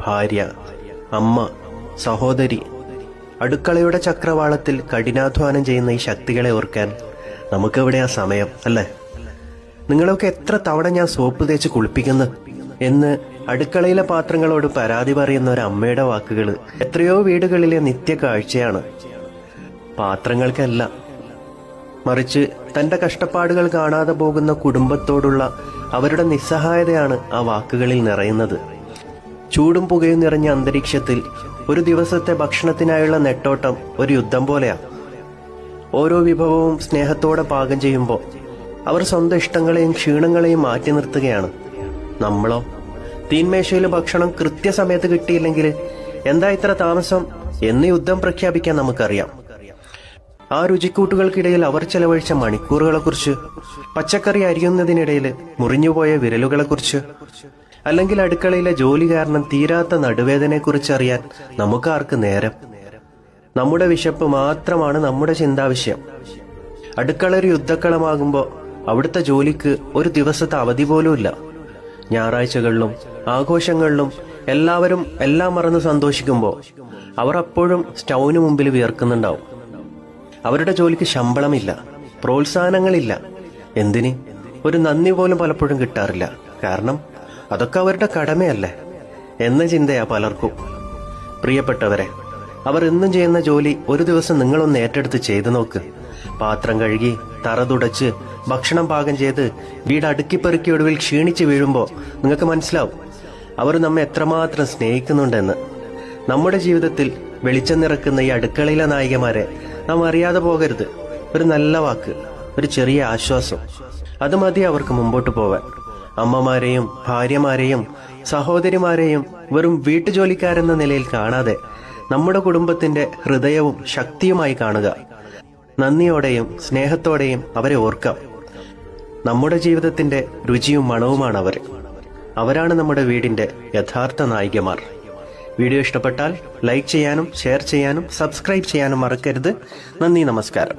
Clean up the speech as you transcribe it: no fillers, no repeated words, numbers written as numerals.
ഭാര്യ, അമ്മ, സഹോദരി, അടുക്കളയുടെ ചക്രവാളത്തിൽ കഠിനാധ്വാനം ചെയ്യുന്ന ഈ ശക്തികളെ ഓർക്കാൻ നമുക്കെവിടെയാ സമയം, അല്ലേ? നിങ്ങളൊക്കെ എത്ര തവണ ഞാൻ സോപ്പ് തേച്ച് കുളിപ്പിക്കുന്നു എന്ന് അടുക്കളയിലെ പാത്രങ്ങളോട് പരാതി പറയുന്ന ഒരു അമ്മയുടെ വാക്കുകൾ എത്രയോ വീടുകളിലെ നിത്യ കാഴ്ചയാണ്. പാത്രങ്ങൾക്കല്ല, മറിച്ച് തന്റെ കഷ്ടപ്പാടുകൾ കാണാതെ പോകുന്ന കുടുംബത്തോടുള്ള അവരുടെ നിസ്സഹായതയാണ് ആ വാക്കുകളിൽ നിറയുന്നത്. ചൂടും പുകയും നിറഞ്ഞ അന്തരീക്ഷത്തിൽ ഒരു ദിവസത്തെ ഭക്ഷണത്തിനായുള്ള നെട്ടോട്ടം ഒരു യുദ്ധം പോലെയാ. ഓരോ വിഭവവും സ്നേഹത്തോടെ പാകം ചെയ്യുമ്പോൾ അവർ സ്വന്തം ഇഷ്ടങ്ങളെയും ക്ഷീണങ്ങളെയും മാറ്റി നിർത്തുകയാണ്. നമ്മളോ തീന്മേശയിൽ ഭക്ഷണം കൃത്യസമയത്ത് കിട്ടിയില്ലെങ്കിൽ എന്താ ഇത്ര താമസം എന്ന് യുദ്ധം പ്രഖ്യാപിക്കാൻ നമുക്കറിയാം. ആ രുചിക്കൂട്ടുകൾക്കിടയിൽ അവർ ചെലവഴിച്ച മണിക്കൂറുകളെക്കുറിച്ച്, പച്ചക്കറി അരിയുന്നതിനിടയിൽ മുറിഞ്ഞുപോയ വിരലുകളെക്കുറിച്ച്, അല്ലെങ്കിൽ അടുക്കളയിലെ ജോലി കാരണം തീരാത്ത നടുവേദനയെക്കുറിച്ച് അറിയാൻ നമുക്കാർക്ക് നേരം? നമ്മുടെ വിശപ്പ് മാത്രമാണ് നമ്മുടെ ചിന്താവിഷയം. അടുക്കള ഒരു യുദ്ധക്കളമാകുമ്പോൾ അവിടുത്തെ ജോലിക്ക് ഒരു ദിവസത്തെ അവധി പോലുമില്ല. ഞായറാഴ്ചകളിലും ആഘോഷങ്ങളിലും എല്ലാവരും എല്ലാം മറന്ന് സന്തോഷിക്കുമ്പോൾ അവർ അപ്പോഴും സ്റ്റൗവിന് മുമ്പിൽ വിയർക്കുന്നുണ്ടാവും. അവരുടെ ജോലിക്ക് ശമ്പളമില്ല, പ്രോത്സാഹനങ്ങളില്ല. എന്തിന്? ഒരു നന്ദി പോലും പലപ്പോഴും കിട്ടാറില്ല. കാരണം അതൊക്കെ അവരുടെ കടമയല്ലേ എന്ന ചിന്തയാ പലർക്കും. പ്രിയപ്പെട്ടവരെ, അവർ എന്നും ചെയ്യുന്ന ജോലി ഒരു ദിവസം നിങ്ങളൊന്ന് ഏറ്റെടുത്ത് ചെയ്തു നോക്ക്. പാത്രം കഴുകി, തറ തുടച്ച്, ഭക്ഷണം പാകം ചെയ്ത്, വീട് അടുക്കിപ്പെറുക്കി ഒടുവിൽ ക്ഷീണിച്ച് വീഴുമ്പോൾ നിങ്ങൾക്ക് മനസ്സിലാവും അവർ നമ്മെ എത്രമാത്രം സ്നേഹിക്കുന്നുണ്ടെന്ന്. നമ്മുടെ ജീവിതത്തിൽ വെളിച്ചം നിറക്കുന്ന ഈ അടുക്കളയിലെ നായികമാരെ നാം അറിയാതെ പോകരുത്. ഒരു നല്ല വാക്ക്, ഒരു ചെറിയ ആശ്വാസം, അത് മതി അവർക്ക് മുമ്പോട്ട് പോവാൻ. അമ്മമാരെയും ഭാര്യമാരെയും സഹോദരിമാരെയും വെറും വീട്ടുജോലിക്കാരെന്ന നിലയിൽ കാണാതെ നമ്മുടെ കുടുംബത്തിന്റെ ഹൃദയവും ശക്തിയുമായി കാണുക. നന്ദിയോടെയും സ്നേഹത്തോടെയും അവരെ ഓർക്കാം. നമ്മുടെ ജീവിതത്തിന്റെ രുചിയും മണവുമാണ് അവർ. അവരാണ് നമ്മുടെ വീടിന്റെ യഥാർത്ഥ നായികമാർ. വീഡിയോ ഇഷ്ടപ്പെട്ടാൽ ലൈക്ക് ചെയ്യാനും ഷെയർ ചെയ്യാനും സബ്സ്ക്രൈബ് ചെയ്യാനും മറക്കരുത്. നന്ദി, നമസ്കാരം.